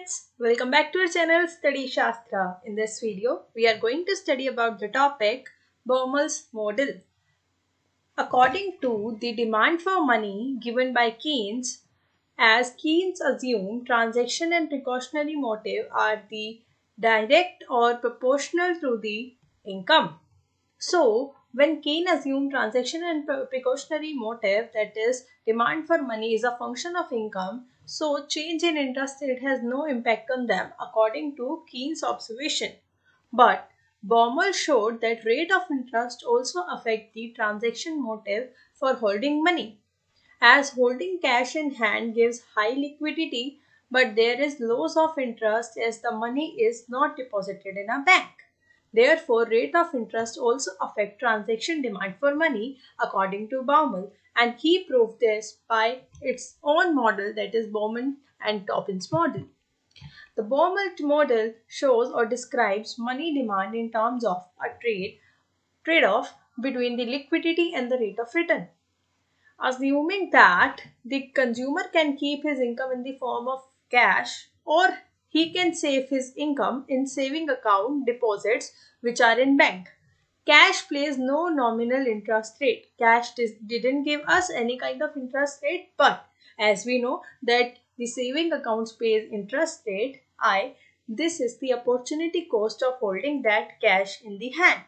students, welcome back to our channel Study Shastra. In this video, we are going to study about the topic Baumol's Model. According to the demand for money given by Keynes, as Keynes assumed transaction and precautionary motive are the direct or proportional to the income. So, when Keynes assumed transaction and precautionary motive, that is, demand for money is a function of income, so change in interest rate has no impact on them according to Keynes' observation. But Baumol showed that rate of interest also affect the transaction motive for holding money. As holding cash in hand gives high liquidity, but there is loss of interest as the money is not deposited in a bank. Therefore, rate of interest also affect transaction demand for money according to Baumol, and he proved this by its own model, that is Baumol and Taubin's model. The Baumol model shows or describes money demand in terms of a trade-off between the liquidity and the rate of return. Assuming that the consumer can keep his income in the form of cash, or he can save his income in saving account deposits which are in bank. Cash plays no nominal interest rate. Cash didn't give us any kind of interest rate, but as we know that the saving accounts pays interest rate I, this is the opportunity cost of holding that cash in the hand.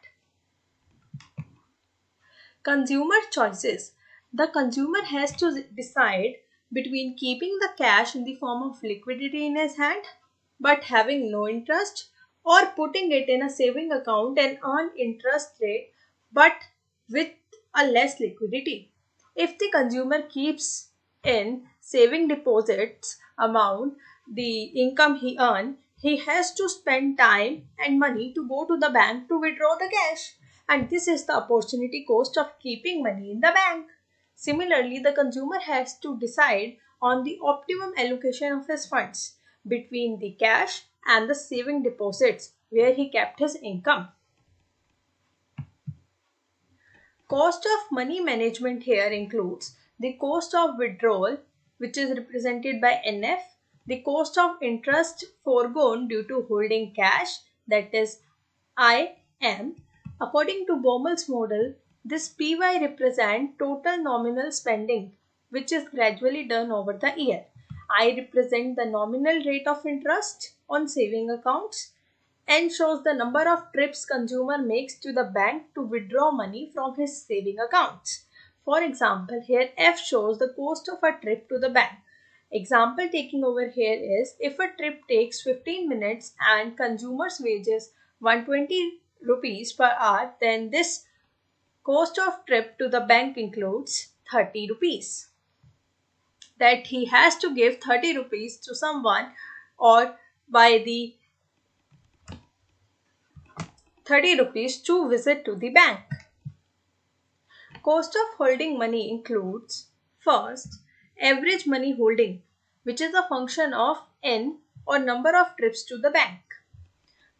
Consumer choices. The consumer has to decide between keeping the cash in the form of liquidity in his hand but having no interest, or putting it in a saving account and earn interest rate but with a less liquidity. If the consumer keeps in saving deposits amount the income he earns, he has to spend time and money to go to the bank to withdraw the cash, and this is the opportunity cost of keeping money in the bank. Similarly, the consumer has to decide on the optimum allocation of his funds between the cash and the saving deposits where he kept his income. Cost of money management here includes the cost of withdrawal, which is represented by NF, the cost of interest foregone due to holding cash, that is IM. According to Baumol's model, this PY represents total nominal spending, which is gradually done over the year. I represent the nominal rate of interest on saving accounts. N shows the number of trips consumer makes to the bank to withdraw money from his saving accounts. For example, here F shows the cost of a trip to the bank. Example taking over here is, if a trip takes 15 minutes and consumer's wages 120 rupees per hour, then this cost of trip to the bank includes 30 rupees. That he has to give 30 rupees to someone or by the 30 rupees to visit to the bank. Cost of holding money includes, first, average money holding, which is a function of N or number of trips to the bank.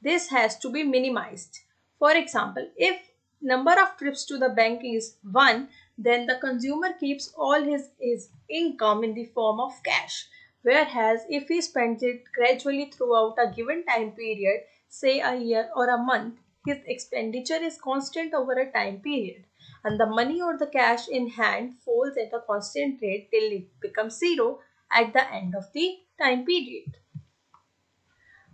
This has to be minimized. For example, if number of trips to the bank is 1, then the consumer keeps all his income in the form of cash. Whereas if he spends it gradually throughout a given time period, say a year or a month, his expenditure is constant over a time period, and the money or the cash in hand falls at a constant rate till it becomes zero at the end of the time period.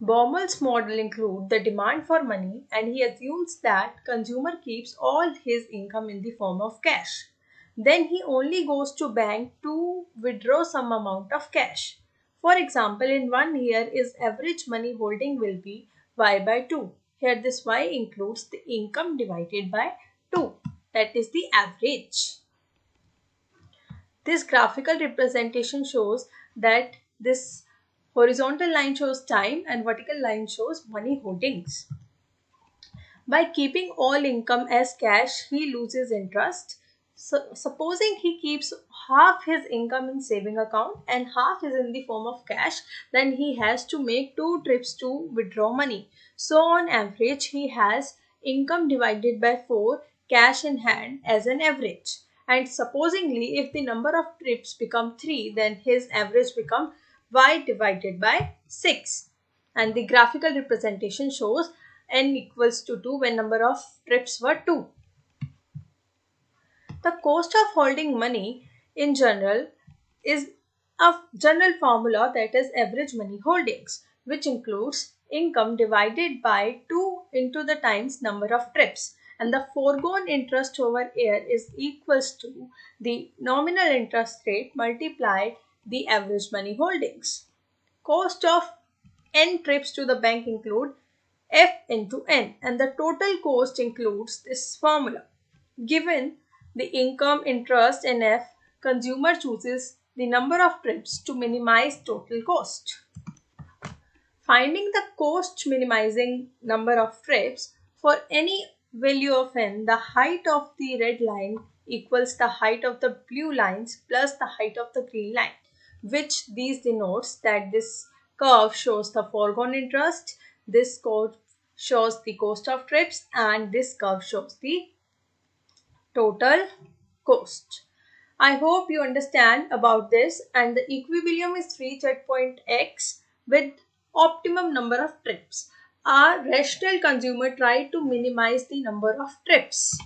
Baumol's model includes the demand for money, and he assumes that consumer keeps all his income in the form of cash. Then he only goes to bank to withdraw some amount of cash. For example, in 1 year his average money holding will be Y by 2. Here this Y includes the income divided by 2. That is the average. This graphical representation shows that this horizontal line shows time and vertical line shows money holdings. By keeping all income as cash, he loses interest. So, supposing he keeps half his income in saving account and half is in the form of cash, then he has to make 2 trips to withdraw money. So on average, he has income divided by 4, cash in hand as an average. And supposingly, if the number of trips become 3, then his average become Y divided by 6. And the graphical representation shows n equals to 2 when number of trips were 2. The cost of holding money in general is a general formula, that is average money holdings, which includes income divided by 2 into the times number of trips, and the foregone interest over here is equals to the nominal interest rate multiplied the average money holdings. Cost of n trips to the bank include f into n, and the total cost includes this formula. Given the income, interest, and f, consumer chooses the number of trips to minimize total cost. Finding the cost minimizing number of trips for any value of n, the height of the red line equals the height of the blue lines plus the height of the green line, which these denotes that this curve shows the foregone interest, this curve shows the cost of trips, and this curve shows the total cost. I hope you understand about this, and the equilibrium is reached at point X with optimum number of trips. A rational consumer tries to minimize the number of trips.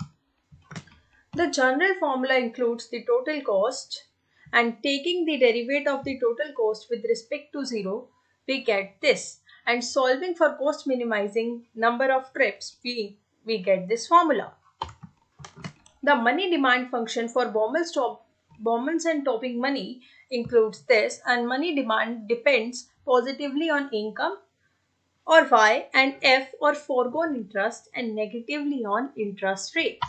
The general formula includes the total cost, and taking the derivative of the total cost with respect to 0, we get this. And solving for cost minimizing number of trips, we get this formula. The money demand function for Baumol's and topping money includes this, and money demand depends positively on income or Y and F or foregone interest, and negatively on interest rate.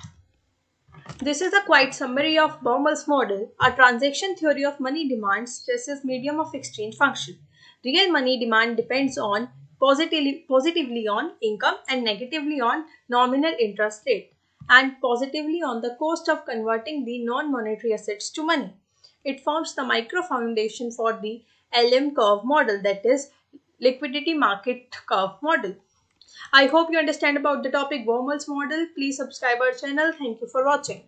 This is a quite summary of Baumol's model. A transaction theory of money demand stresses medium of exchange function. Real money demand depends on positively on income and negatively on nominal interest rate, and positively on the cost of converting the non-monetary assets to money. It forms the micro foundation for the LM curve model, that is liquidity market curve model. I hope you understand about the topic Baumol's model. Please subscribe our channel. Thank you for watching.